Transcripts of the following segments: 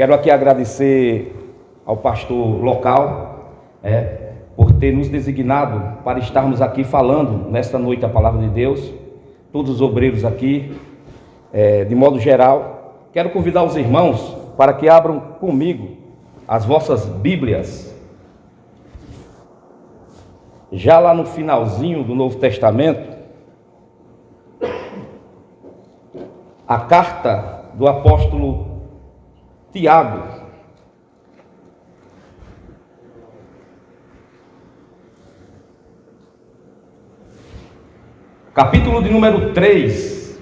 Quero aqui agradecer ao pastor local, por ter nos designado para estarmos aqui falando nesta noite a palavra de Deus. Todos os obreiros aqui, de modo geral, quero convidar os irmãos para que abram comigo as vossas Bíblias, já lá no finalzinho do Novo Testamento, a carta do apóstolo Tiago, capítulo de número 3,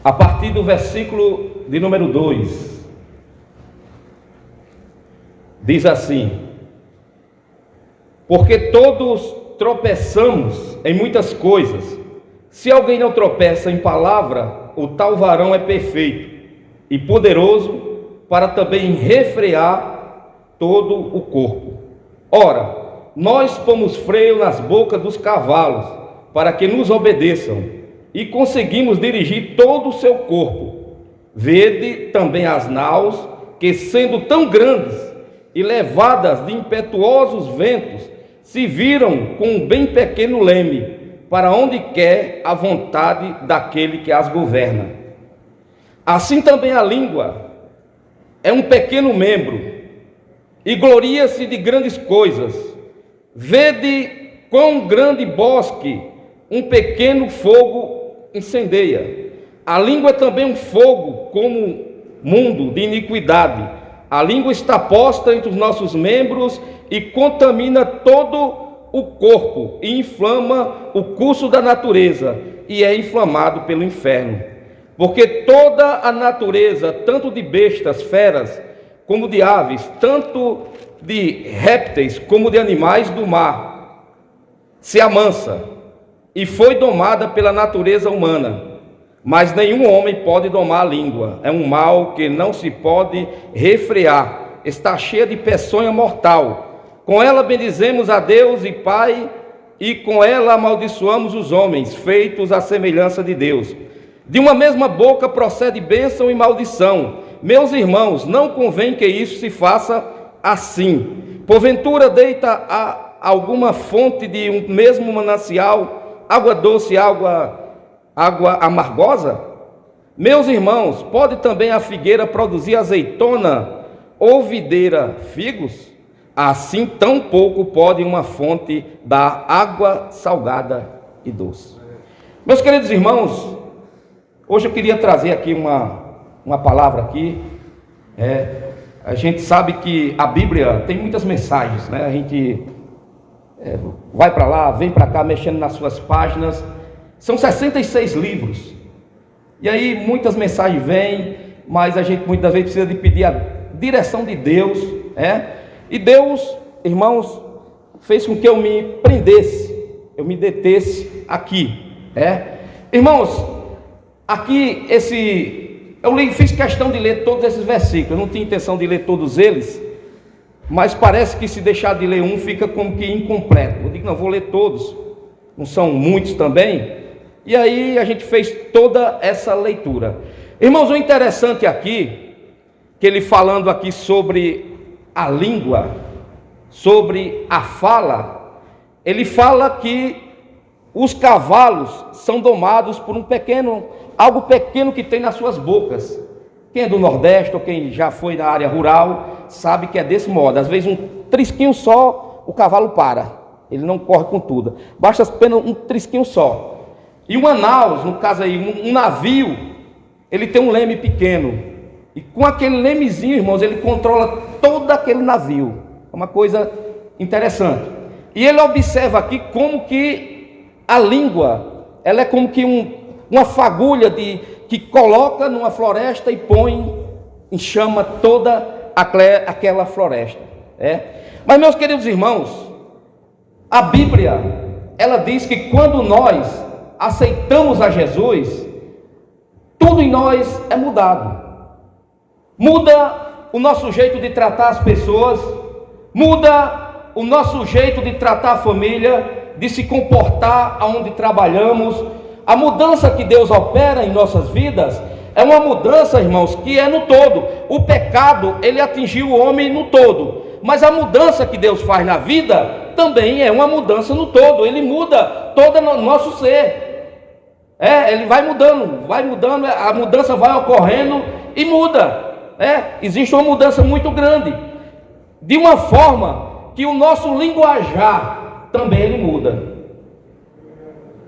a partir do versículo de número 2, diz assim: porque todos tropeçamos em muitas coisas. Se alguém não tropeça em palavra, o tal varão é perfeito e poderoso para também refrear todo o corpo. Ora, nós pomos freio nas bocas dos cavalos para que nos obedeçam e conseguimos dirigir todo o seu corpo. Vede também as naus que, sendo tão grandes e levadas de impetuosos ventos, se viram com um bem pequeno leme, para onde quer a vontade daquele que as governa. Assim também a língua é um pequeno membro, e gloria-se de grandes coisas. Vede quão grande bosque um pequeno fogo incendeia. A língua é também um fogo, como mundo de iniquidade. A língua está posta entre os nossos membros e contamina todo o corpo e inflama o curso da natureza e é inflamado pelo inferno. Porque toda a natureza, tanto de bestas, feras, como de aves, tanto de répteis como de animais do mar, se amansa e foi domada pela natureza humana. Mas nenhum homem pode domar a língua. É um mal que não se pode refrear. Está cheia de peçonha mortal. Com ela bendizemos a Deus e Pai, e com ela amaldiçoamos os homens, feitos à semelhança de Deus. De uma mesma boca procede bênção e maldição. Meus irmãos, não convém que isso se faça assim. Porventura deita a alguma fonte de um mesmo manancial, água doce e água amargosa? Meus irmãos, pode também a figueira produzir azeitona ou videira figos? Assim tão pouco pode uma fonte dar água salgada e doce. Meus queridos irmãos, hoje eu queria trazer aqui uma palavra aqui. A gente sabe que a Bíblia tem muitas mensagens, né? A gente vai para lá, vem para cá, mexendo nas suas páginas. São 66 livros. E aí muitas mensagens vêm, mas a gente muitas vezes precisa de pedir a direção de Deus, E Deus, irmãos, fez com que eu me prendesse, eu me detesse aqui, Irmãos, aqui fiz questão de ler todos esses versículos. Eu não tinha intenção de ler todos eles, mas parece que se deixar de ler um, fica como que incompleto. Eu digo, não, vou ler todos, não são muitos também. E aí a gente fez toda essa leitura. Irmãos, o interessante aqui, que ele falando aqui sobre a língua, sobre a fala, ele fala que os cavalos são domados por algo pequeno que tem nas suas bocas. Quem é do Nordeste ou quem já foi na área rural sabe que é desse modo. Às vezes um trisquinho só, o cavalo para, ele não corre com tudo, basta apenas um trisquinho só. E uma naus, no caso aí, um navio, ele tem um leme pequeno. E com aquele lemezinho, irmãos, ele controla todo aquele navio. É uma coisa interessante. E ele observa aqui como que a língua, ela é como que uma fagulha que coloca numa floresta e põe em chama toda aquela floresta. Mas, meus queridos irmãos, a Bíblia, ela diz que quando nós aceitamos a Jesus, tudo em nós é mudado. Muda o nosso jeito de tratar as pessoas, muda o nosso jeito de tratar a família, de se comportar aonde trabalhamos. A mudança que Deus opera em nossas vidas é uma mudança, irmãos, que é no todo. O pecado, ele atingiu o homem no todo, mas a mudança que Deus faz na vida também é uma mudança no todo. Ele muda todo o nosso ser. Ele vai mudando, a mudança vai ocorrendo e muda. Existe uma mudança muito grande, de uma forma que o nosso linguajar também ele muda.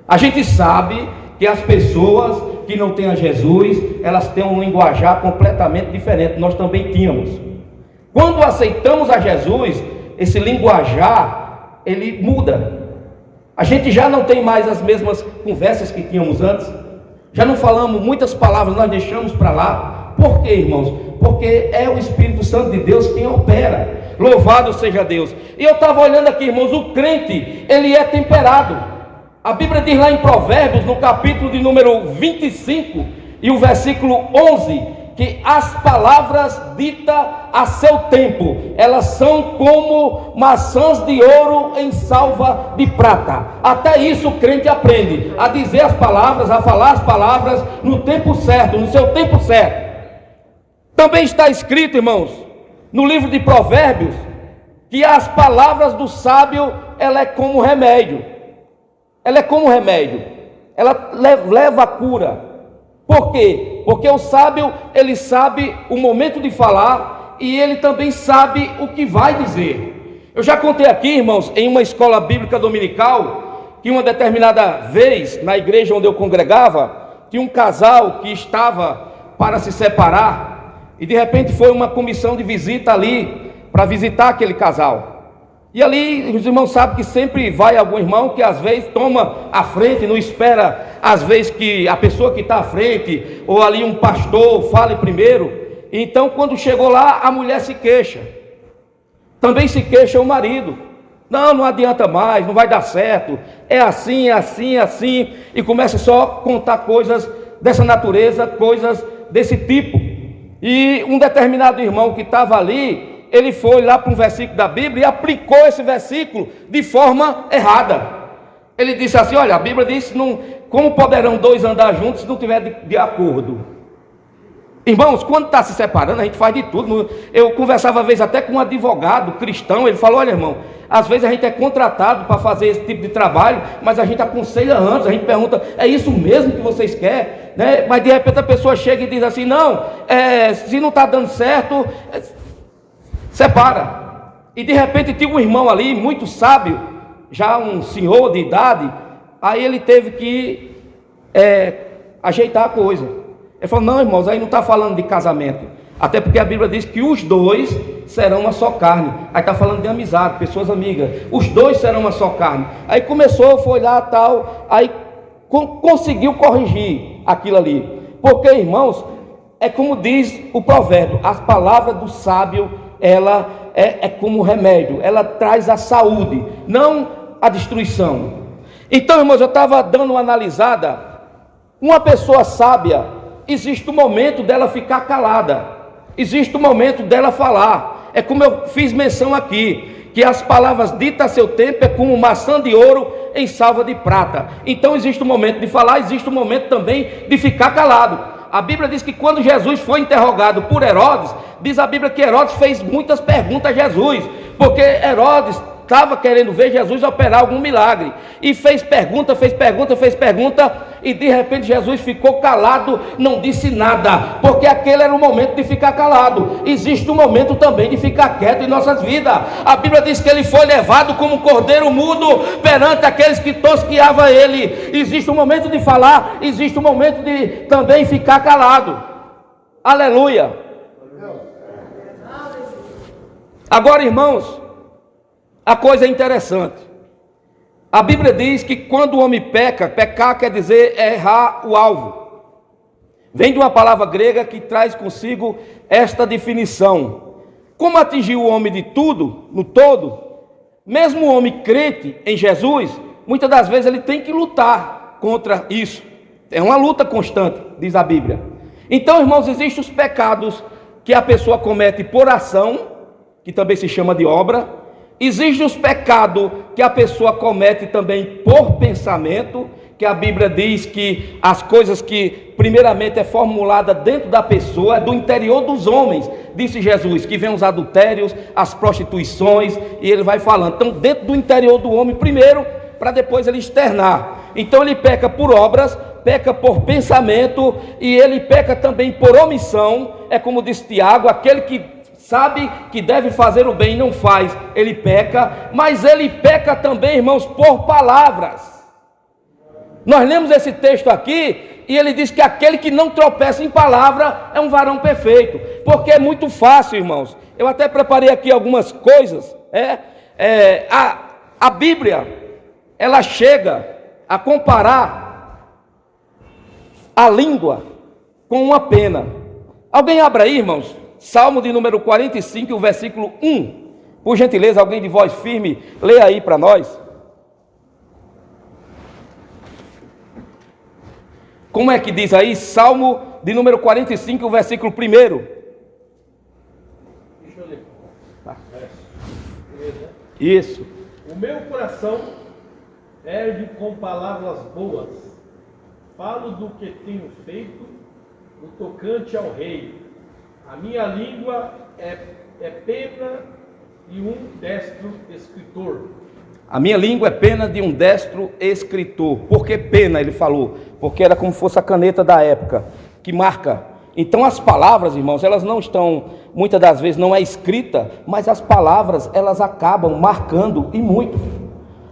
A gente sabe que as pessoas que não têm a Jesus, elas têm um linguajar completamente diferente. Nós também tínhamos. Quando aceitamos a Jesus, esse linguajar, ele muda. A gente já não tem mais as mesmas conversas que tínhamos antes. Já não falamos muitas palavras, nós deixamos para lá. Por quê, irmãos? Porque é o Espírito Santo de Deus quem opera. Louvado seja Deus. E eu estava olhando aqui, irmãos, o crente, ele é temperado. A Bíblia diz lá em Provérbios, no capítulo de número 25 e o versículo 11, que as palavras ditas a seu tempo, elas são como maçãs de ouro em salva de prata. Até isso o crente aprende, a dizer as palavras, a falar as palavras no tempo certo, no seu tempo certo. Também está escrito, irmãos, no livro de Provérbios, que as palavras do sábio, ela é como remédio. Ela é como remédio, ela leva a cura. Por quê? Porque o sábio, ele sabe o momento de falar e ele também sabe o que vai dizer. Eu já contei aqui, irmãos, em uma escola bíblica dominical, que uma determinada vez, na igreja onde eu congregava, tinha um casal que estava para se separar, e de repente foi uma comissão de visita ali, para visitar aquele casal. E ali os irmãos sabem que sempre vai algum irmão que às vezes toma a frente, não espera às vezes que a pessoa que está à frente, ou ali um pastor fale primeiro. Então quando chegou lá, a mulher se queixa. Também se queixa o marido. Não adianta mais, não vai dar certo. É assim, assim, assim. E começa só a contar coisas dessa natureza, coisas desse tipo. E um determinado irmão que estava ali, ele foi lá para um versículo da Bíblia e aplicou esse versículo de forma errada. Ele disse assim: olha, a Bíblia diz, como poderão dois andar juntos se não tiver de acordo? Irmãos, quando está se separando, a gente faz de tudo. Eu conversava às vezes até com um advogado cristão, ele falou: olha, irmão, às vezes a gente é contratado para fazer esse tipo de trabalho, mas a gente aconselha antes, a gente pergunta: é isso mesmo que vocês querem? Né? Mas de repente a pessoa chega e diz assim: não, se não está dando certo, separa. E de repente tinha um irmão ali, muito sábio, já um senhor de idade, aí ele teve que ajeitar a coisa. Ele falou: não, irmãos, aí não está falando de casamento, até porque a Bíblia diz que os dois serão uma só carne. Aí está falando de amizade, pessoas amigas, os dois serão uma só carne. Aí começou, foi lá tal, aí conseguiu corrigir aquilo ali, porque, irmãos, é como diz o provérbio, as palavras do sábio, ela é como remédio, ela traz a saúde, não a destruição. Então, irmãos, eu estava dando uma analisada. Uma pessoa sábia, existe um momento dela ficar calada, existe um momento dela falar. É como eu fiz menção aqui, que as palavras ditas a seu tempo é como maçã de ouro em salva de prata. Então existe um momento de falar, existe um momento também de ficar calado. A Bíblia diz que quando Jesus foi interrogado por Herodes, diz a Bíblia que Herodes fez muitas perguntas a Jesus, porque Herodes estava querendo ver Jesus operar algum milagre, e fez pergunta, e de repente Jesus ficou calado, não disse nada, porque aquele era o momento de ficar calado. Existe um momento também de ficar quieto em nossas vidas. A Bíblia diz que ele foi levado como um cordeiro mudo perante aqueles que tosqueavam ele. Existe um momento de falar, existe um momento de também ficar calado. Aleluia. Agora, irmãos, a coisa é interessante. A Bíblia diz que quando o homem peca, pecar quer dizer errar o alvo. Vem de uma palavra grega que traz consigo esta definição. Como atingir o homem de tudo, no todo, mesmo o homem crente em Jesus, muitas das vezes ele tem que lutar contra isso. É uma luta constante, diz a Bíblia. Então, irmãos, existem os pecados que a pessoa comete por ação, que também se chama de obra. Existem os pecados que a pessoa comete também por pensamento, que a Bíblia diz que as coisas que primeiramente é formulada dentro da pessoa é do interior dos homens, disse Jesus, que vem os adultérios, as prostituições, e ele vai falando. Então, dentro do interior do homem primeiro, para depois ele externar. Então ele peca por obras, peca por pensamento, e ele peca também por omissão. É como disse Tiago, aquele que sabe que deve fazer o bem e não faz, ele peca. Mas ele peca também, irmãos, por palavras. Nós lemos esse texto aqui, e ele diz que aquele que não tropeça em palavra é um varão perfeito, porque é muito fácil, irmãos. Eu até preparei aqui algumas coisas. A Bíblia, ela chega a comparar a língua com uma pena. Alguém abra aí, irmãos, Salmo de número 45, o versículo 1. Por gentileza, alguém de voz firme, lê aí para nós. Como é que diz aí? Salmo de número 45, o versículo 1. Deixa eu ler. Tá. Isso. O meu coração ergue com palavras boas, falo do que tenho feito, no tocante ao rei. A minha língua é pena de um destro escritor. A minha língua é pena de um destro escritor. Por que pena, ele falou? Porque era como se fosse a caneta da época, que marca. Então as palavras, irmãos, elas não estão, muitas das vezes não é escrita, mas as palavras, elas acabam marcando, e muito.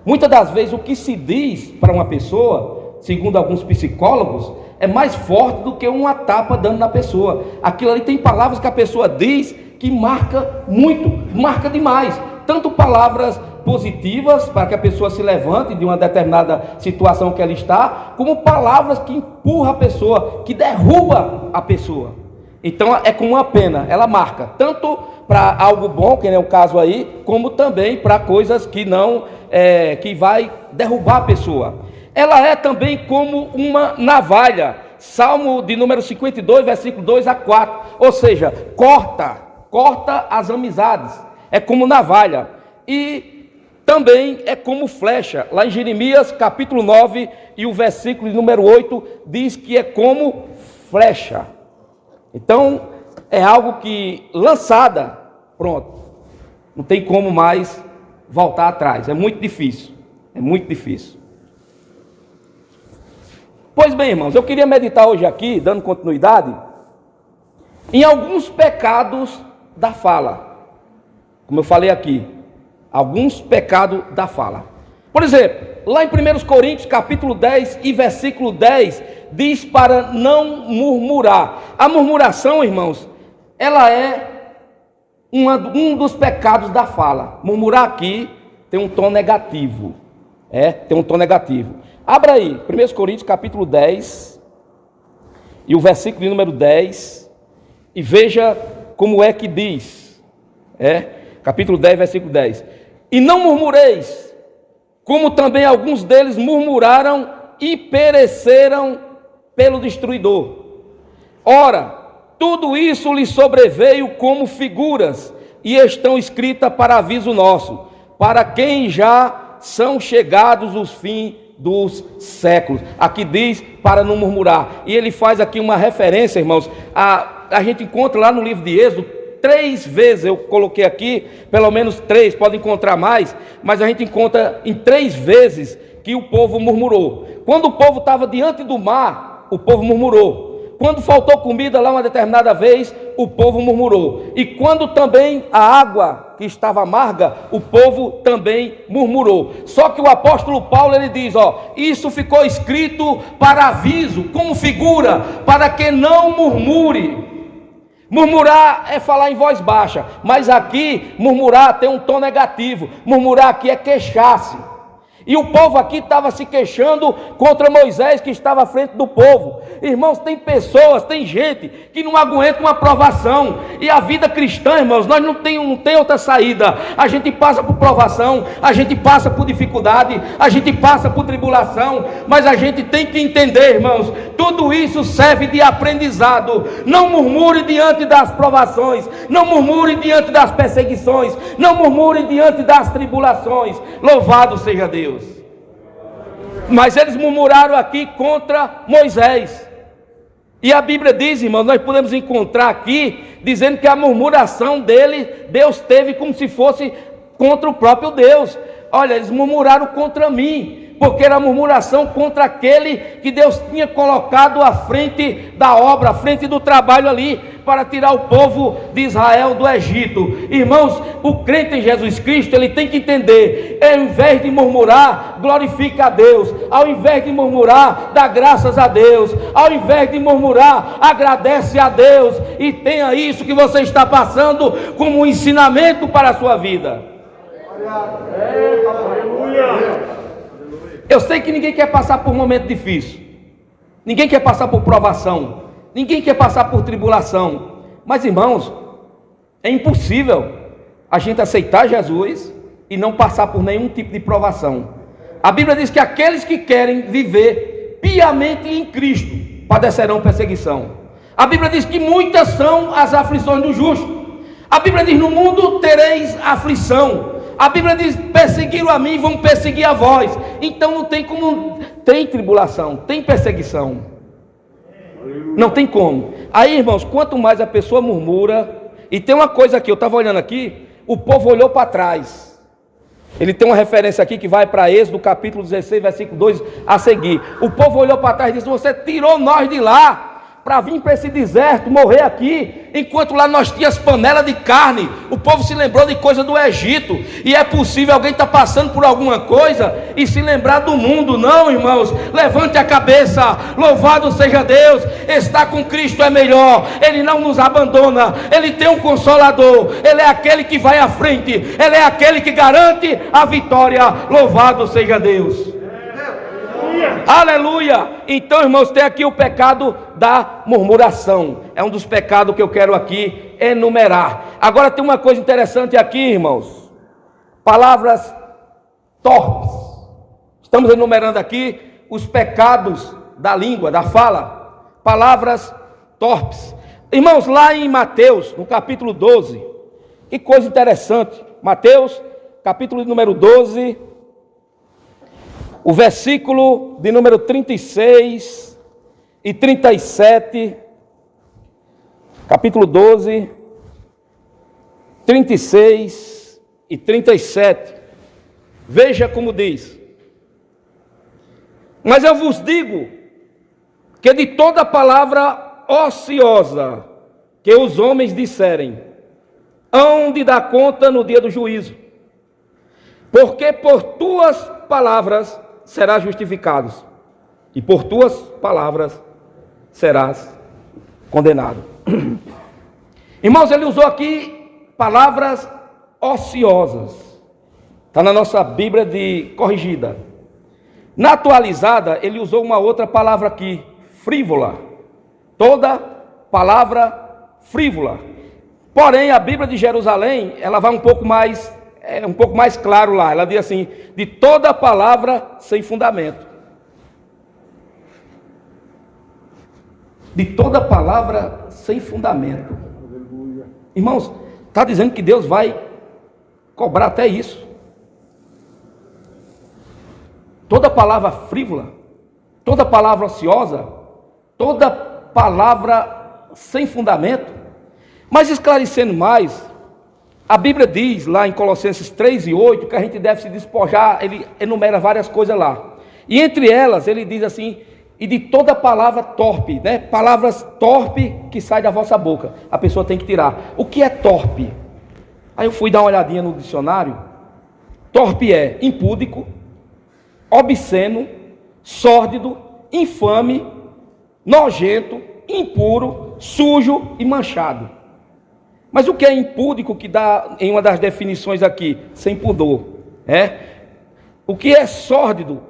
Muitas das vezes o que se diz para uma pessoa, segundo alguns psicólogos, é mais forte do que uma tapa dando na pessoa. Aquilo ali tem palavras que a pessoa diz que marca muito, marca demais. Tanto palavras positivas para que a pessoa se levante de uma determinada situação que ela está, como palavras que empurram a pessoa, que derruba a pessoa. Então é como uma pena, ela marca, tanto para algo bom, que é o caso aí, como também para coisas que não, que vai derrubar a pessoa. Ela é também como uma navalha, Salmo de número 52, versículo 2 a 4, ou seja, corta as amizades, é como navalha, e também é como flecha. Lá em Jeremias capítulo 9 e o versículo de número 8 diz que é como flecha. Então é algo que lançada, pronto, não tem como mais voltar atrás, é muito difícil, Pois bem, irmãos, eu queria meditar hoje aqui, dando continuidade, em alguns pecados da fala. Como eu falei aqui, alguns pecados da fala. Por exemplo, lá em 1 Coríntios capítulo 10 e versículo 10, diz para não murmurar. A murmuração, irmãos, ela é um dos pecados da fala. Murmurar aqui tem um tom negativo. Tem um tom negativo. Abra aí, 1 Coríntios capítulo 10 e o versículo de número 10, e veja como é que diz. Capítulo 10, versículo 10. E não murmureis, como também alguns deles murmuraram e pereceram pelo destruidor. Ora, tudo isso lhe sobreveio como figuras, e estão escritas para aviso nosso, para quem já são chegados os fins dos séculos. Aqui diz para não murmurar, e ele faz aqui uma referência, irmãos, a gente encontra lá no livro de Êxodo, 3 vezes, eu coloquei aqui, pelo menos 3, pode encontrar mais, mas a gente encontra em 3 vezes que o povo murmurou. Quando o povo estava diante do mar, o povo murmurou. Quando faltou comida lá uma determinada vez, o povo murmurou. E quando também a água que estava amarga, o povo também murmurou. Só que o apóstolo Paulo, ele diz, isso ficou escrito para aviso, como figura, para que não murmure. Murmurar é falar em voz baixa, mas aqui murmurar tem um tom negativo. Murmurar aqui é queixar-se. E o povo aqui estava se queixando contra Moisés, que estava à frente do povo. Irmãos, tem pessoas, tem gente que não aguenta uma provação. E a vida cristã, irmãos, nós não tem outra saída. A gente passa por provação, a gente passa por dificuldade, a gente passa por tribulação. Mas a gente tem que entender, irmãos, tudo isso serve de aprendizado. Não murmure diante das provações, não murmure diante das perseguições, não murmure diante das tribulações. Louvado seja Deus. Mas eles murmuraram aqui contra Moisés. E a Bíblia diz, irmãos, nós podemos encontrar aqui, dizendo que a murmuração dele, Deus teve como se fosse contra o próprio Deus. Olha, eles murmuraram contra mim, porque era murmuração contra aquele que Deus tinha colocado à frente da obra, à frente do trabalho ali, para tirar o povo de Israel do Egito. Irmãos, o crente em Jesus Cristo, ele tem que entender, ao invés de murmurar, glorifica a Deus. Ao invés de murmurar, dá graças a Deus. Ao invés de murmurar, agradece a Deus. E tenha isso que você está passando como um ensinamento para a sua vida. Eu sei que ninguém quer passar por um momento difícil, ninguém quer passar por provação, ninguém quer passar por tribulação. Mas, irmãos, é impossível a gente aceitar Jesus e não passar por nenhum tipo de provação. A Bíblia diz que aqueles que querem viver piamente em Cristo padecerão perseguição. A Bíblia diz que muitas são as aflições do justo. A Bíblia diz: no mundo tereis aflição. A Bíblia diz: perseguiram a mim, vão perseguir a vós. Então não tem como, tem tribulação, tem perseguição, não tem como. Aí, irmãos, quanto mais a pessoa murmura, e tem uma coisa aqui, eu estava olhando aqui, o povo olhou para trás. Ele tem uma referência aqui que vai para Êxodo capítulo 16, versículo 2 a seguir. O povo olhou para trás e disse: você tirou nós de lá para vir para esse deserto, morrer aqui, enquanto lá nós tínhamos panelas de carne. O povo se lembrou de coisa do Egito. E é possível alguém estar passando por alguma coisa e se lembrar do mundo? Não, irmãos, levante a cabeça, louvado seja Deus. Estar com Cristo é melhor. Ele não nos abandona, Ele tem um consolador, Ele é aquele que vai à frente, Ele é aquele que garante a vitória. Louvado seja Deus. Aleluia! Então, irmãos, tem aqui o pecado da murmuração. É um dos pecados que eu quero aqui enumerar. Agora tem uma coisa interessante aqui, irmãos. Palavras torpes. Estamos enumerando aqui os pecados da língua, da fala. Palavras torpes. Irmãos, lá em Mateus, no capítulo 12, que coisa interessante. Mateus, capítulo número 12, o versículo de número 36 e 37, capítulo 12, 36 e 37, veja como diz: mas eu vos digo que de toda palavra ociosa que os homens disserem, hão de dar conta no dia do juízo, porque por tuas palavras serás justificado, e por tuas palavras serás condenado. Irmãos, ele usou aqui palavras ociosas. Está na nossa Bíblia de corrigida. Na atualizada, ele usou uma outra palavra aqui, frívola. Toda palavra frívola. Porém, a Bíblia de Jerusalém, ela vai um pouco mais claro lá. Ela diz assim: de toda palavra sem fundamento. De toda palavra sem fundamento. Irmãos, está dizendo que Deus vai cobrar até isso. Toda palavra frívola, toda palavra ociosa, toda palavra sem fundamento. Mas esclarecendo mais, a Bíblia diz lá em Colossenses 3 e 8 que a gente deve se despojar. Ele enumera várias coisas lá. E entre elas ele diz assim: e de toda palavra torpe, né? Palavras torpe que saem da vossa boca, a pessoa tem que tirar. O que é torpe? Aí eu fui dar uma olhadinha no dicionário. Torpe é impúdico, obsceno, sórdido, infame, nojento, impuro, sujo e manchado. Mas o que é impúdico, que dá em uma das definições aqui, sem pudor, o que é sórdido,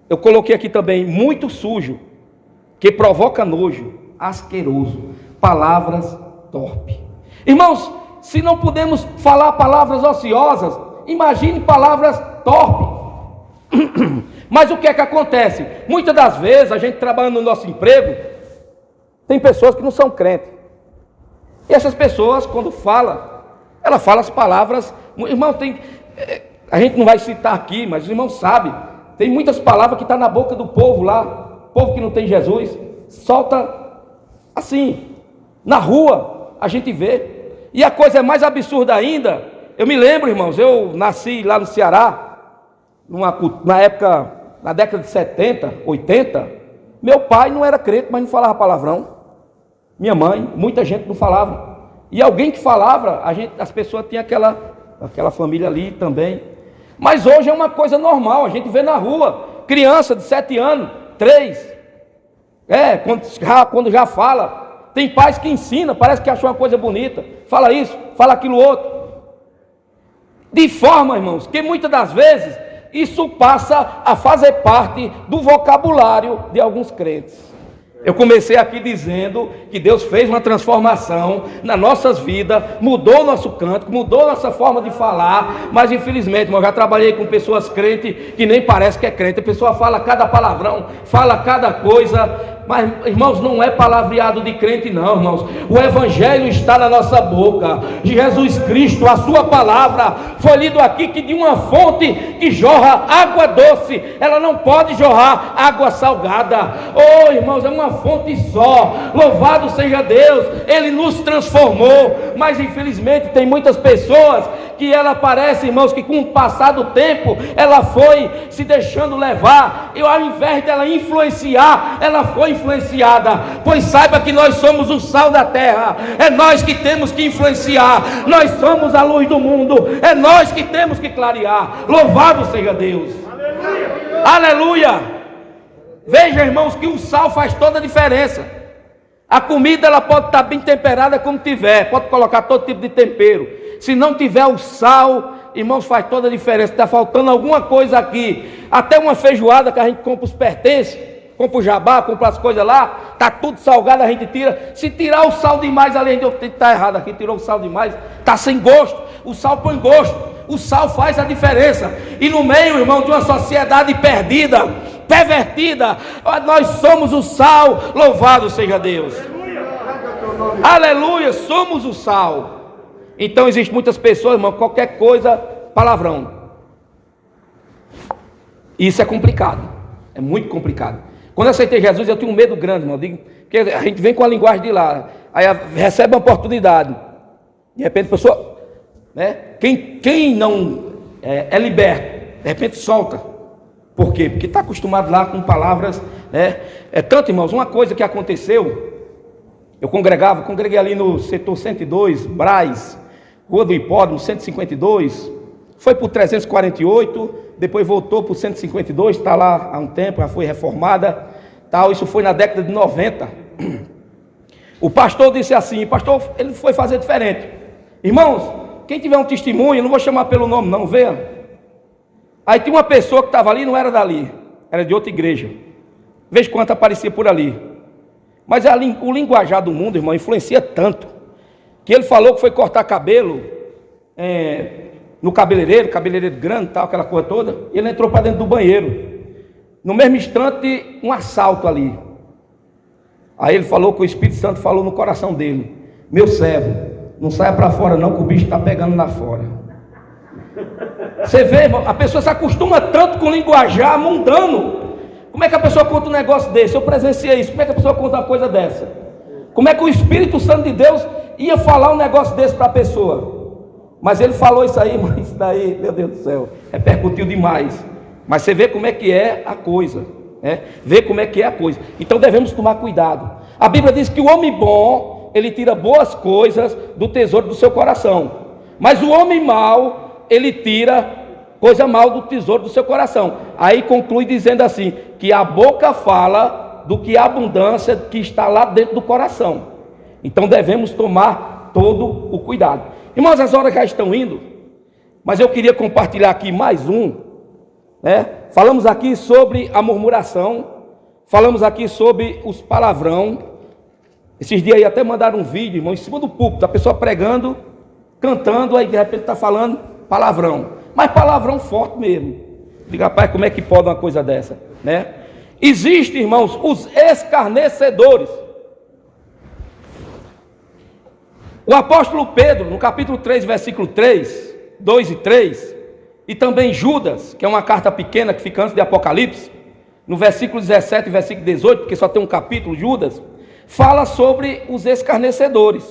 eu coloquei aqui também, muito sujo, que provoca nojo, asqueroso, palavras torpe. Irmãos, se não podemos falar palavras ociosas, imagine palavras torpes. Mas o que é que acontece? Muitas das vezes, a gente trabalhando no nosso emprego, tem pessoas que não são crentes. E essas pessoas, quando fala, ela fala as palavras. Irmão, a gente não vai citar aqui, mas os irmãos sabem. Tem muitas palavras que estão na boca do povo lá, povo que não tem Jesus, solta assim, na rua, a gente vê. E a coisa é mais absurda ainda. Eu me lembro, irmãos, eu nasci lá no Ceará, na época, na década de 70, 80, meu pai não era crente, mas não falava palavrão. Minha mãe, muita gente não falava. E alguém que falava, as pessoas tinham aquela família ali também. Mas hoje é uma coisa normal, a gente vê na rua, criança de 7 anos, 3, quando já fala. Tem pais que ensinam, parece que achou uma coisa bonita, fala isso, fala aquilo outro. De forma, irmãos, que muitas das vezes isso passa a fazer parte do vocabulário de alguns crentes. Eu comecei aqui dizendo que Deus fez uma transformação nas nossas vidas, mudou o nosso canto, mudou a nossa forma de falar, mas infelizmente, irmão, eu já trabalhei com pessoas crentes que nem parece que é crente, a pessoa fala cada palavrão, fala cada coisa, mas, irmãos, não é palavreado de crente não, irmãos. O evangelho está na nossa boca. Jesus Cristo, a sua palavra foi lido aqui, que de uma fonte que jorra água doce, ela não pode jorrar água salgada. Oh, irmãos, é uma fonte só. Louvado seja Deus, Ele nos transformou. Mas infelizmente tem muitas pessoas que ela parece, irmãos, que com o passar do tempo ela foi se deixando levar, e ao invés dela influenciar, ela foi influenciada. Pois saiba que nós somos o sal da terra, é nós que temos que influenciar, nós somos a luz do mundo, é nós que temos que clarear. Louvado seja Deus. Aleluia. Aleluia. Veja, irmãos, que o sal faz toda a diferença. A comida ela pode estar bem temperada como tiver, pode colocar todo tipo de tempero, se não tiver o sal, irmãos, faz toda a diferença. Está faltando alguma coisa aqui, até uma feijoada que a gente compra os pertences, compra o jabá, compra as coisas lá, está tudo salgado, a gente tira. Se tirar o sal demais, além de eu estar errado aqui, tirou o sal demais, está sem gosto. O sal põe gosto, o sal faz a diferença. E no meio, irmão, de uma sociedade perdida, pervertida, nós somos o sal. Louvado seja Deus. Aleluia, somos o sal. Então existem muitas pessoas, irmão, qualquer coisa, palavrão. Isso é complicado, é muito complicado. Quando eu aceitei Jesus, eu tinha um medo grande, irmão, porque a gente vem com a linguagem de lá, aí recebe uma oportunidade, de repente a pessoa, né, quem não é liberto, de repente solta. Por quê? Porque está acostumado lá com palavras, né? É tanto, irmãos, uma coisa que aconteceu, eu congreguei ali no setor 102, Braz, Rua do Hipódromo, 152, foi para o 348, depois voltou para o 152, está lá há um tempo, já foi reformada, tal. Isso foi na década de 90. O pastor disse assim, ele foi fazer diferente. Irmãos, quem tiver um testemunho, não vou chamar pelo nome não, veja. Aí tinha uma pessoa que estava ali, não era dali, era de outra igreja. Veja quanto aparecia por ali. Mas o linguajar do mundo, irmão, influencia tanto, que ele falou que foi cortar cabelo no cabeleireiro grande, tal, aquela coisa toda, e ele entrou para dentro do banheiro. No mesmo instante, um assalto ali. Aí ele falou que o Espírito Santo falou no coração dele: meu servo, não saia para fora não, que o bicho está pegando lá fora. Você vê, irmão, a pessoa se acostuma tanto com o linguajar mundano. Como é que a pessoa conta um negócio desse? Eu presenciei isso. Como é que a pessoa conta uma coisa dessa? Como é que o Espírito Santo de Deus ia falar um negócio desse para a pessoa? Mas ele falou isso aí, mas isso daí, meu Deus do céu, repercutiu demais. Mas você vê como é que é a coisa, né? Vê como é que é a coisa. Então devemos tomar cuidado. A Bíblia diz que o homem bom, ele tira boas coisas do tesouro do seu coração. Mas o homem mau, ele tira coisa mal do tesouro do seu coração. Aí conclui dizendo assim, que a boca fala do que a abundância que está lá dentro do coração. Então devemos tomar todo o cuidado. Irmãos, as horas já estão indo, mas eu queria compartilhar aqui mais um, né? Falamos aqui sobre a murmuração, falamos aqui sobre os palavrão. Esses dias aí até mandaram um vídeo, irmão, em cima do púlpito, a pessoa pregando, cantando, aí de repente está falando palavrão, mas palavrão forte mesmo. Diga, rapaz, como é que pode uma coisa dessa, né? Existem, irmãos, os escarnecedores. O apóstolo Pedro, no capítulo 3, versículo 3, 2 e 3, e também Judas, que é uma carta pequena que fica antes de Apocalipse, no versículo 17 e versículo 18, porque só tem um capítulo, Judas, fala sobre os escarnecedores.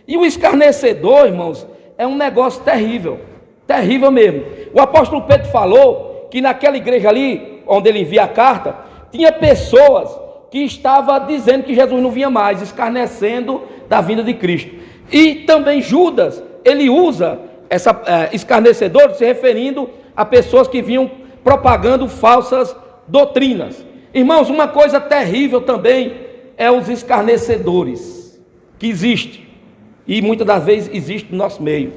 E o escarnecedor, irmãos, é um negócio terrível, terrível mesmo. O apóstolo Pedro falou que naquela igreja ali, onde ele envia a carta, tinha pessoas que estavam dizendo que Jesus não vinha mais, escarnecendo da vinda de Cristo. E também Judas, ele usa escarnecedor se referindo a pessoas que vinham propagando falsas doutrinas. Irmãos, uma coisa terrível também é os escarnecedores, que existe, e muitas das vezes existe no nosso meio.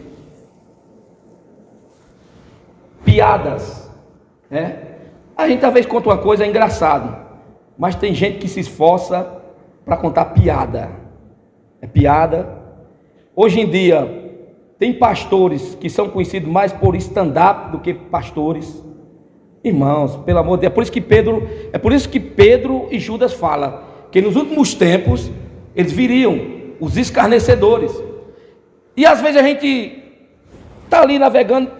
Piadas, né? A gente talvez conta uma coisa engraçada, mas tem gente que se esforça para contar piada. É piada. Hoje em dia tem pastores que são conhecidos mais por stand-up do que pastores. Irmãos, pelo amor de Deus, é por isso que Pedro e Judas falam que nos últimos tempos eles viriam os escarnecedores. E às vezes a gente está ali navegando,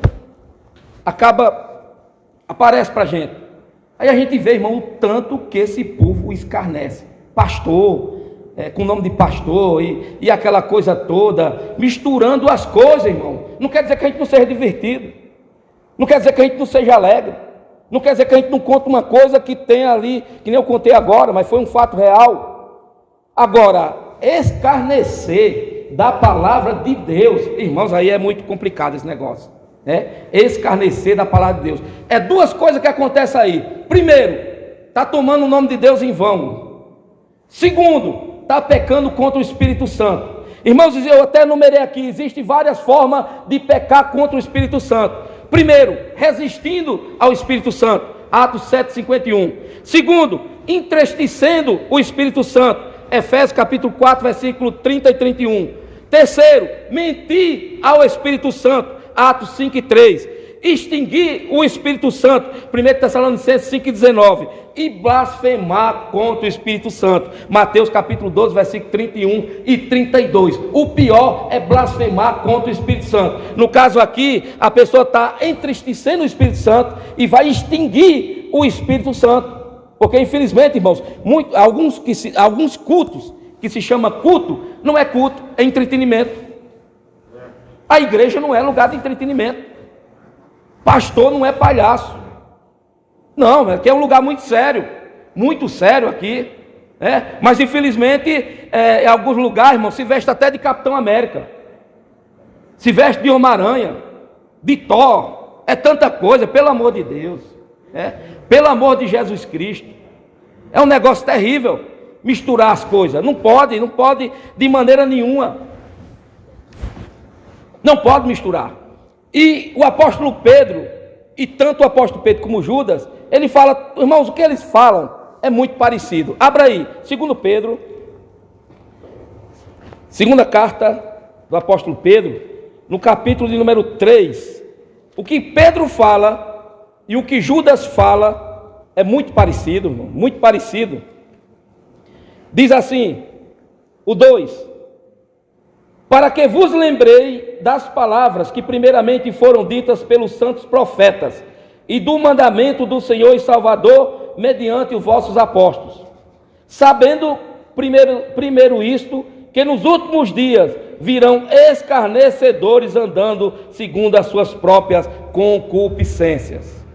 aparece para a gente. Aí a gente vê, irmão, o tanto que esse povo escarnece. Pastor, com o nome de pastor e aquela coisa toda, misturando as coisas, irmão. Não quer dizer que a gente não seja divertido, não quer dizer que a gente não seja alegre, não quer dizer que a gente não conte uma coisa que tem ali, que nem eu contei agora, mas foi um fato real. Agora, escarnecer da palavra de Deus, irmãos, aí é muito complicado esse negócio, né? Escarnecer da palavra de Deus. É duas coisas que acontecem aí. Primeiro, está tomando o nome de Deus em vão. Segundo, está pecando contra o Espírito Santo. Irmãos, eu até numerei aqui, existem várias formas de pecar contra o Espírito Santo. Primeiro, resistindo ao Espírito Santo, Atos 7:51. Segundo, entristecendo o Espírito Santo, Efésios capítulo 4, versículo 30 e 31. Terceiro, mentir ao Espírito Santo, Atos 5:3. Extinguir o Espírito Santo, 1 Tessalonicenses 5:19, e blasfemar contra o Espírito Santo, Mateus capítulo 12, versículo 31 e 32. O pior é blasfemar contra o Espírito Santo. No caso aqui, a pessoa está entristecendo o Espírito Santo e vai extinguir o Espírito Santo, porque infelizmente, irmãos, alguns cultos que se chama culto, não é culto, é entretenimento. A igreja não é lugar de entretenimento. Pastor não é palhaço. Não, aqui é um lugar muito sério aqui, né? Mas infelizmente, em alguns lugares, irmão, se veste até de Capitão América, se veste de Homem-Aranha, de Thor, é tanta coisa, pelo amor de Deus, né? Pelo amor de Jesus Cristo. É um negócio terrível misturar as coisas. Não pode de maneira nenhuma. Não pode misturar. E o apóstolo Pedro, e tanto o apóstolo Pedro como Judas, ele fala, irmãos, o que eles falam é muito parecido. Abra aí, 2 Pedro, segunda carta do apóstolo Pedro, no capítulo de número 3. O que Pedro fala e o que Judas fala é muito parecido, irmão, muito parecido. Diz assim, o 2: para que vos lembrei das palavras que primeiramente foram ditas pelos santos profetas, e do mandamento do Senhor e Salvador, mediante os vossos apóstolos. Sabendo, primeiro isto, que nos últimos dias virão escarnecedores andando segundo as suas próprias concupiscências.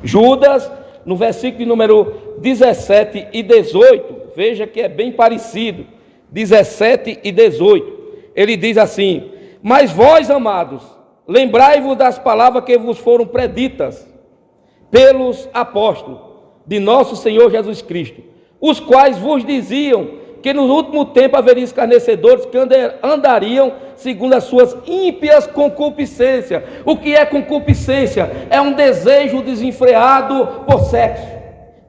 Judas, no versículo de número 17 e 18, veja que é bem parecido, 17 e 18. Ele diz assim: mas vós, amados, lembrai-vos das palavras que vos foram preditas pelos apóstolos de nosso Senhor Jesus Cristo, os quais vos diziam que no último tempo haveria escarnecedores que andariam segundo as suas ímpias concupiscências. O que é concupiscência? É um desejo desenfreado por sexo.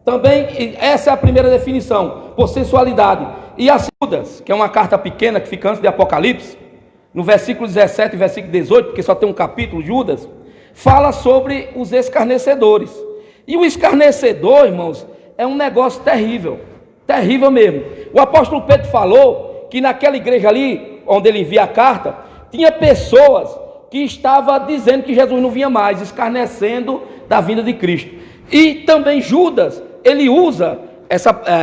Também essa é a primeira definição, por sensualidade. E as Judas, que é uma carta pequena que fica antes de Apocalipse, no versículo 17 e versículo 18, porque só tem um capítulo, Judas, fala sobre os escarnecedores. E o escarnecedor, irmãos, é um negócio terrível, terrível mesmo. O apóstolo Pedro falou que naquela igreja ali, onde ele envia a carta, tinha pessoas que estava dizendo que Jesus não vinha mais, escarnecendo da vinda de Cristo. E também Judas, ele usa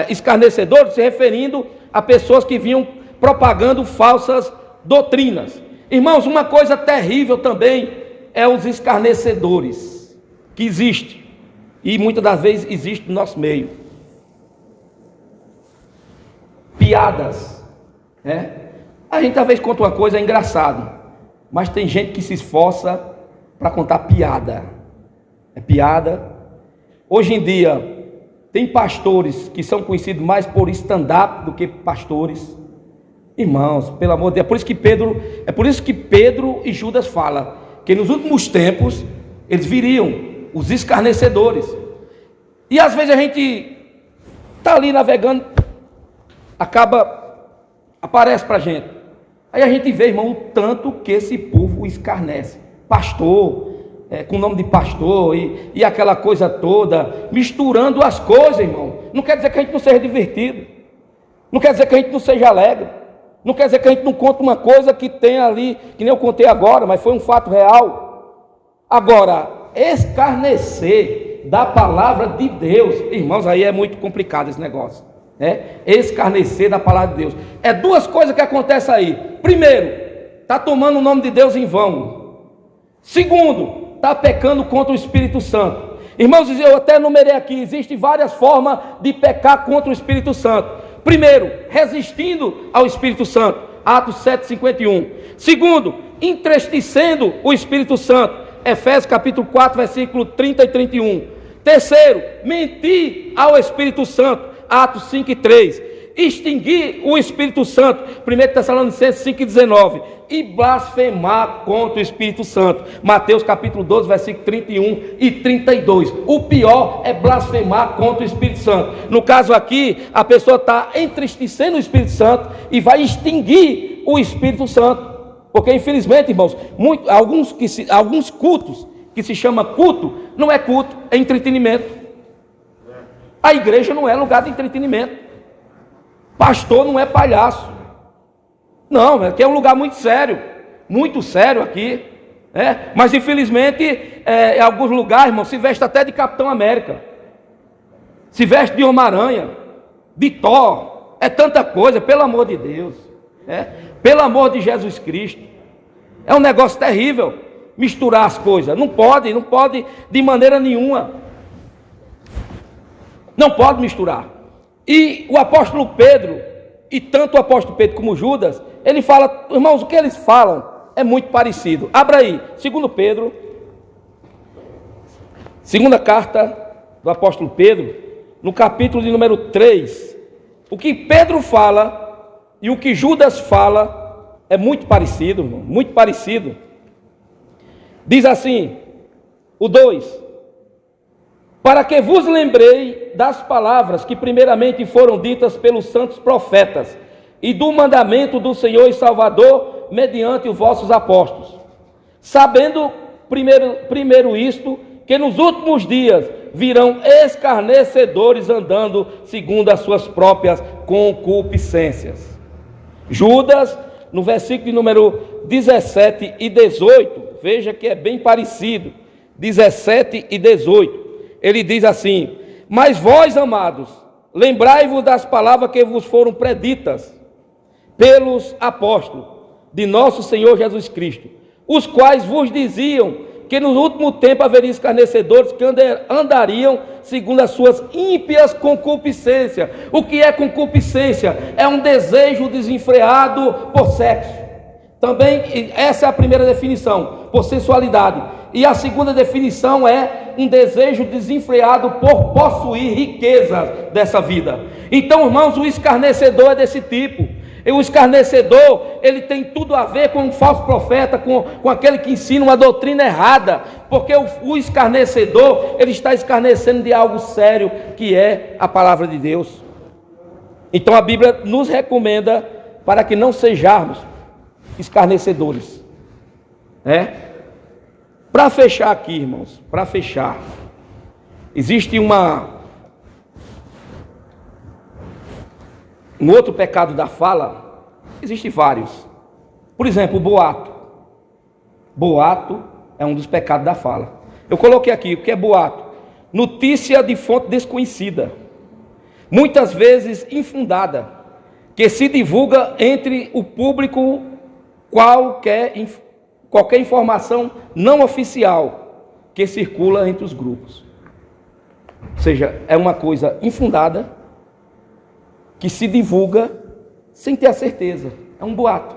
escarnecedor se referindo a pessoas que vinham propagando falsas doutrinas. Irmãos, uma coisa terrível também é os escarnecedores, que existe, e muitas das vezes existe no nosso meio. Piadas, né? A gente talvez conta uma coisa engraçada, mas tem gente que se esforça para contar piada. É piada. Hoje em dia, tem pastores que são conhecidos mais por stand-up do que pastores. Irmãos, pelo amor de Deus, é por isso que Pedro e Judas falam que nos últimos tempos eles viriam os escarnecedores. E às vezes a gente está ali navegando, aparece para a gente. Aí a gente vê, irmão, o tanto que esse povo escarnece. Pastor, com o nome de pastor e aquela coisa toda, misturando as coisas, irmão. Não quer dizer que a gente não seja divertido, não quer dizer que a gente não seja alegre, não quer dizer que a gente não conta uma coisa que tem ali, que nem eu contei agora, mas foi um fato real. Agora, escarnecer da palavra de Deus, irmãos, aí é muito complicado esse negócio. Escarnecer da palavra de Deus. É duas coisas que acontecem aí. Primeiro, está tomando o nome de Deus em vão. Segundo, está pecando contra o Espírito Santo. Irmãos, eu até numerei aqui, existem várias formas de pecar contra o Espírito Santo. Primeiro, resistindo ao Espírito Santo, Atos 7:51. Segundo, entristecendo o Espírito Santo, Efésios capítulo 4, versículo 30 e 31. Terceiro, mentir ao Espírito Santo, Atos 5:3. Extinguir o Espírito Santo, 1 Tessalonicenses 5:19. E blasfemar contra o Espírito Santo, Mateus capítulo 12, versículo 31 e 32. O pior é blasfemar contra o Espírito Santo. No caso aqui, a pessoa está entristecendo o Espírito Santo e vai extinguir o Espírito Santo. Porque infelizmente, irmãos, alguns cultos que se chama culto, não é culto, é entretenimento. A igreja não é lugar de entretenimento. Pastor não é palhaço. Não, aqui é um lugar muito sério aqui. Mas infelizmente, em alguns lugares, irmão, se veste até de Capitão América, se veste de Homem-Aranha, de Thor, é tanta coisa, pelo amor de Deus, pelo amor de Jesus Cristo. É um negócio terrível misturar as coisas. Não pode de maneira nenhuma. Não pode misturar. E o apóstolo Pedro, e tanto o apóstolo Pedro como Judas, ele fala, irmãos, o que eles falam é muito parecido. Abra aí, 2 Pedro, segunda carta do apóstolo Pedro, no capítulo de número 3. O que Pedro fala e o que Judas fala é muito parecido, irmão, muito parecido. Diz assim, o 2: para que vos lembrei das palavras que primeiramente foram ditas pelos santos profetas, e do mandamento do Senhor e Salvador, mediante os vossos apóstolos. Sabendo, primeiro isto, que nos últimos dias virão escarnecedores andando segundo as suas próprias concupiscências. Judas, no versículo de número 17 e 18, veja que é bem parecido, 17 e 18. Ele diz assim: mas vós, amados, lembrai-vos das palavras que vos foram preditas pelos apóstolos de nosso Senhor Jesus Cristo, os quais vos diziam que no último tempo haveria escarnecedores que andariam segundo as suas ímpias concupiscências. O que é concupiscência? É um desejo desenfreado por sexo. Também essa é a primeira definição, por sensualidade. E a segunda definição é um desejo desenfreado por possuir riquezas dessa vida. Então, irmãos, o escarnecedor é desse tipo. E o escarnecedor, ele tem tudo a ver com um falso profeta, com aquele que ensina uma doutrina errada. Porque o escarnecedor, ele está escarnecendo de algo sério, que é a palavra de Deus. Então a Bíblia nos recomenda para que não sejamos escarnecedores. Para fechar aqui, irmãos, para fechar, existe um outro pecado da fala. Existem vários. Por exemplo, o boato. Boato é um dos pecados da fala. Eu coloquei aqui, o que é boato? Notícia de fonte desconhecida, muitas vezes infundada, que se divulga entre o público qualquer informação não oficial que circula entre os grupos. Ou seja, é uma coisa infundada que se divulga sem ter a certeza. É um boato.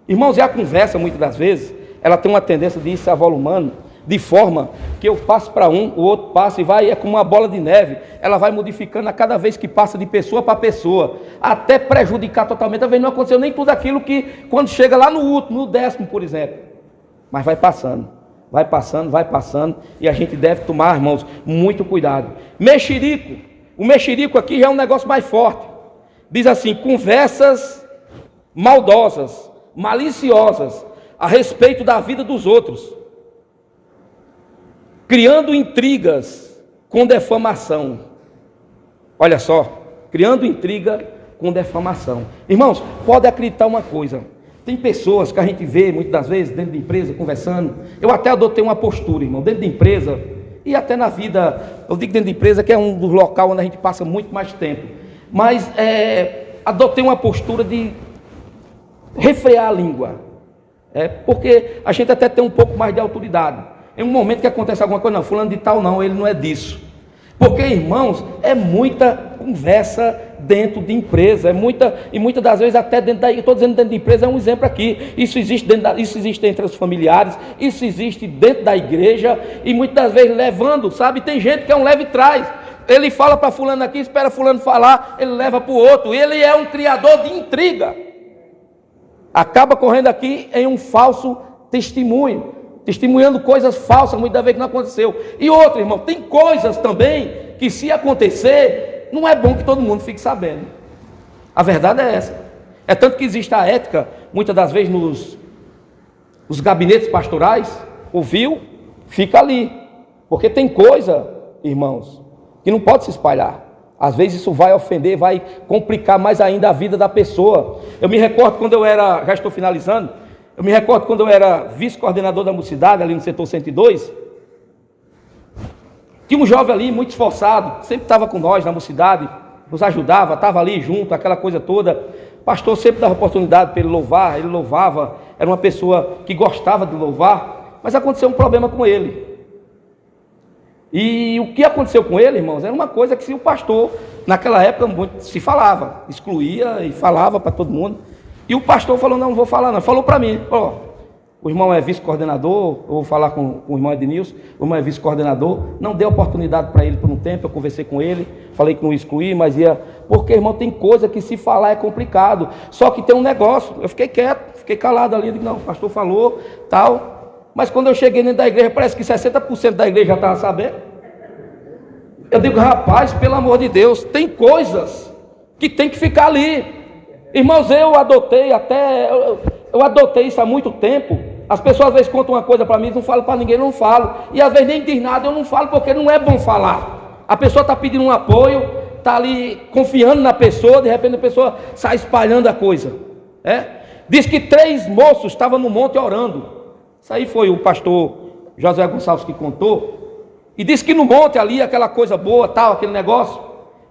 Irmãos, e a conversa, muitas das vezes, ela tem uma tendência de ir se avolumando, de forma que eu passo para um, o outro passa e vai, é como uma bola de neve, ela vai modificando a cada vez que passa de pessoa para pessoa, até prejudicar totalmente. Às vezes não aconteceu nem tudo aquilo que, quando chega lá no último, no 10º, por exemplo, mas vai passando, e a gente deve tomar, irmãos, muito cuidado. Mexerico, o mexerico aqui já é um negócio mais forte, diz assim: conversas maldosas, maliciosas, a respeito da vida dos outros, criando intrigas com defamação. Olha só, criando intriga com defamação. Irmãos, pode acreditar uma coisa, tem pessoas que a gente vê muitas das vezes dentro de empresa conversando. Eu até adotei uma postura, irmão, dentro de empresa e até na vida. Eu digo dentro de empresa que é um dos locais onde a gente passa muito mais tempo, mas adotei uma postura de refrear a língua, porque a gente até tem um pouco mais de autoridade. Em um momento que acontece alguma coisa, não, fulano de tal não, ele não é disso. Porque, irmãos, é muita conversa dentro de empresa, e muitas das vezes até dentro da, eu estou dizendo dentro de empresa, é um exemplo aqui, isso existe isso existe entre os familiares, isso existe dentro da igreja, e muitas das vezes levando, sabe, tem gente que é um leve trás, ele fala para fulano aqui, espera fulano falar, ele leva para o outro, ele é um criador de intriga, acaba correndo aqui em um falso testemunho, testemunhando coisas falsas, muitas vezes que não aconteceu. E outra, irmão, tem coisas também que, se acontecer, não é bom que todo mundo fique sabendo. A verdade é essa. É tanto que existe a ética, muitas das vezes nos gabinetes pastorais, ouviu, fica ali. Porque tem coisa, irmãos, que não pode se espalhar. Às vezes isso vai ofender, vai complicar mais ainda a vida da pessoa. Eu me recordo quando eu era, já estou finalizando, eu me recordo quando eu era vice-coordenador da mocidade, ali no setor 102, tinha um jovem ali muito esforçado, sempre estava com nós na mocidade, nos ajudava, estava ali junto, aquela coisa toda. O pastor sempre dava oportunidade para ele louvar, ele louvava, era uma pessoa que gostava de louvar, mas aconteceu um problema com ele. E o que aconteceu com ele, irmãos, era uma coisa que, se o pastor, naquela época, muito se falava, excluía e falava para todo mundo. E o pastor falou: não vou falar não, falou para mim, o irmão é vice-coordenador, eu vou falar com o irmão Ednilson, o irmão é vice-coordenador, não dei oportunidade para ele por um tempo, eu conversei com ele, falei que não ia excluir, mas ia, porque, irmão, tem coisa que se falar é complicado, só que tem um negócio, eu fiquei quieto, fiquei calado ali, digo, não, o pastor falou, tal, mas quando eu cheguei dentro da igreja, parece que 60% da igreja já estava sabendo. Eu digo: rapaz, pelo amor de Deus, tem coisas que tem que ficar ali. Irmãos, eu adotei isso há muito tempo. As pessoas às vezes contam uma coisa para mim, não falo para ninguém, não falo. E às vezes nem diz nada, eu não falo, porque não é bom falar. A pessoa está pedindo um apoio, está ali confiando na pessoa, de repente a pessoa sai espalhando a coisa. Diz que 3 moços estavam no monte orando. Isso aí foi o pastor José Gonçalves que contou. E disse que no monte ali, aquela coisa boa, tal, aquele negócio,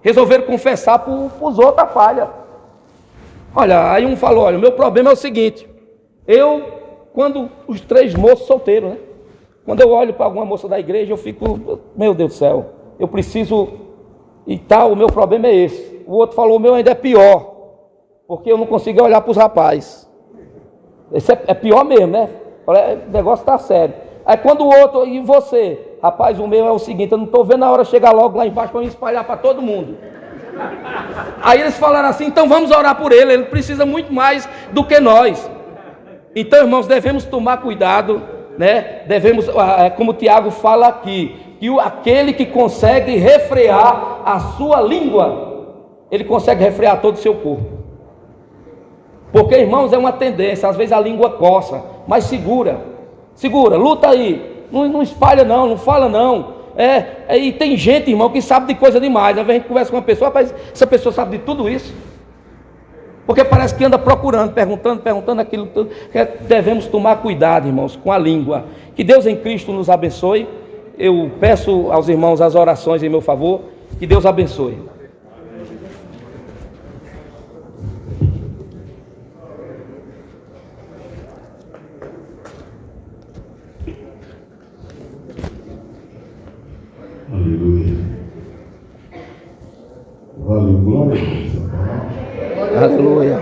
resolveram confessar para os outros a falha. Olha, aí um falou: olha, o meu problema é o seguinte, quando os 3 moços solteiros, né? Quando eu olho para alguma moça da igreja, eu fico, meu Deus do céu, eu preciso e tal, o meu problema é esse. O outro falou: o meu ainda é pior, porque eu não consigo olhar para os rapazes. Esse é pior mesmo, né? O negócio está sério. Aí quando o outro: e você? Rapaz, o meu é o seguinte, eu não estou vendo a hora chegar logo lá embaixo para me espalhar para todo mundo. Aí eles falaram assim: então vamos orar por ele precisa muito mais do que nós. Então, irmãos, devemos tomar cuidado, né? Devemos, como o Tiago fala aqui, que aquele que consegue refrear a sua língua, ele consegue refrear todo o seu corpo. Porque, irmãos, é uma tendência, às vezes a língua coça, mas segura, luta aí, não espalha não, não fala não. E tem gente, irmão, que sabe de coisa demais. Às vezes a gente conversa com uma pessoa, rapaz, essa pessoa sabe de tudo isso. Porque parece que anda procurando, perguntando aquilo tudo. Devemos tomar cuidado, irmãos, com a língua. Que Deus em Cristo nos abençoe. Eu peço aos irmãos as orações em meu favor. Que Deus abençoe. Aleluia. Valeu, glória a Deus. Aleluia.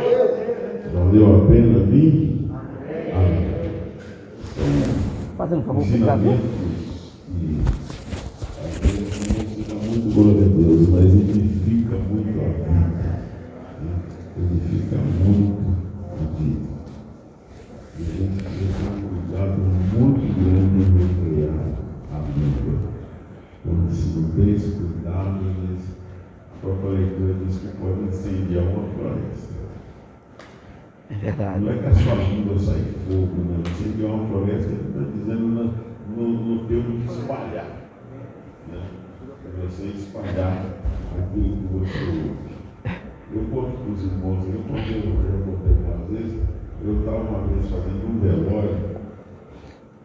Valeu a pena vir. Amém. Fazendo um favor, por favor. Fica muito glória a Deus, mas edifica muito a vida. Edifica muito a vida. E a gente tem que ter um cuidado muito grande em criar a vida. Quando se não tem esse cuidado, a própria leitura diz que pode incendiar uma floresta. É verdade. Não é que a sua língua sai fogo, não. Incendiar uma floresta, ele está dizendo no termo de espalhar. Né? Você espalhar aquilo que você ouve. Eu conto para os irmãos, eu já contei uma vez, eu estava uma vez fazendo um velório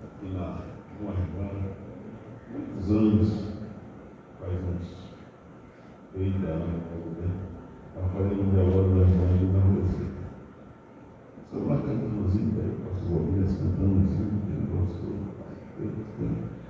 aqui numa irmã, muitos anos, faz uns 30 anos, estava fazendo um velório da irmã na Roseta. Estou lá cantando, pastor Gomes cantando, que negócio todo.